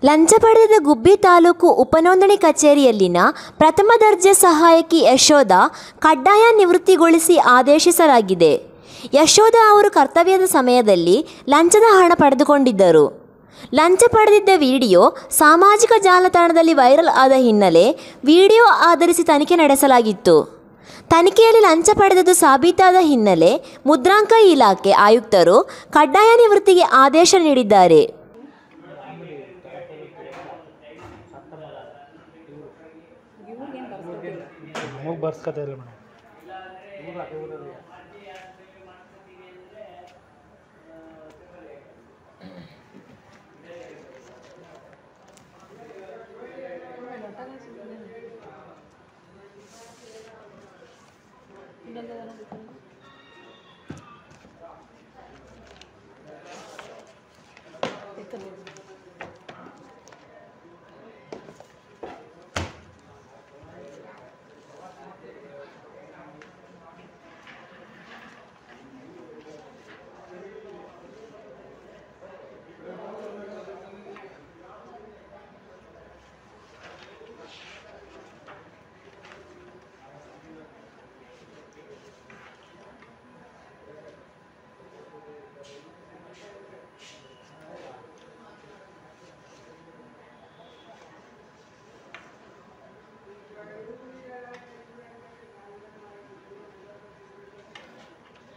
ಲಂಚ ಪಡೆದ ಗುಬ್ಬಿ ತಾಲೂಕು ಉಪನೋಂದಣಿ ಕಚೇರಿಯಲ್ಲಿನ ಪ್ರಥಮ ದರ್ಜೆ ಸಹಾಯಕಿ ಯಶೋಧ ಕಡ್ಡಾಯ ನಿವೃತ್ತಿಗೊಳಿಸಿ ಆದೇಶಿಸಲಾಗಿದೆ. ಯಶೋಧ ಅವರು ಕರ್ತವ್ಯದ ಸಮಯದಲ್ಲಿ ಲಂಚದ ಹಣ ಪಡೆದುಕೊಂಡಿದ್ದರು. ಲಂಚ ಪಡೆದಿದ್ದ ವಿಡಿಯೋ ಸಾಮಾಜಿಕ ಜಾಲತಾಣದಲ್ಲಿ ವೈರಲ್ ಆದ ಹಿನ್ನೆಲೆ ವಿಡಿಯೋ ಆಧರಿಸಿ ತನಿಖೆ ನಡೆಸಲಾಗಿತ್ತು. ತನಿಖೆಯಲ್ಲಿ ಲಂಚ ಪಡೆದದ್ದು ಸಾಬೀತಾದ ಹಿನ್ನೆಲೆ ಮುದ್ರಾಂಕ ಇಲಾಖೆ ಆಯುಕ್ತರು ಕಡ್ಡಾಯ ನಿವೃತ್ತಿಗೆ ಆದೇಶ ನೀಡಿದ್ದಾರೆ.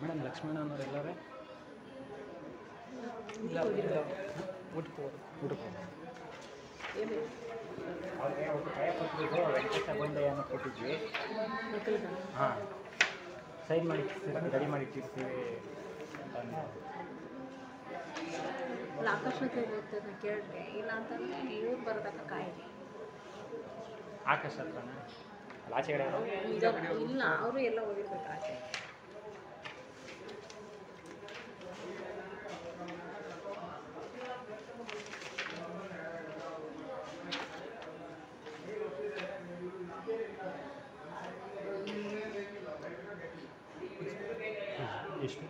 ಮೇಡಮ್ ಲಕ್ಷ್ಮಣ ಅನ್ನೋರೆಲ್ಲರೇ ಊಟಕ್ಕೆ ಅವ್ರಿಗೆ ಒಂದು ಕೈ ಕೊಟ್ಟಿದ್ದು ವೆಂಕಟೇಶ ಗೊಂಡೆಯನ್ನು ಕೊಟ್ಟಿದ್ವಿ. ಹಾಂ, ಸೈನ್ ಮಾಡಿ ರೆಡಿ ಮಾಡಿ ಇಟ್ಟಿರ್ತೀವಿ ಅಂತ ಆಕರ್ಷತೆ ಗೊತ್ತಿದೆ ಕೇಳಿದೆ. ಇಲ್ಲ ಅಂತಂದರೆ ಇವ್ರು ಬರೋದಕ್ಕೆ ಕಾಯಿದೆ. ಆಕಾಶ ಹತ್ರನ ಆಚೆ ಕಡೆ ಇಲ್ಲ, ಅವರು ಎಲ್ಲ ಹೋಗಿರ್ಬೇಕು ಆಚೆ. ಎಷ್ಟು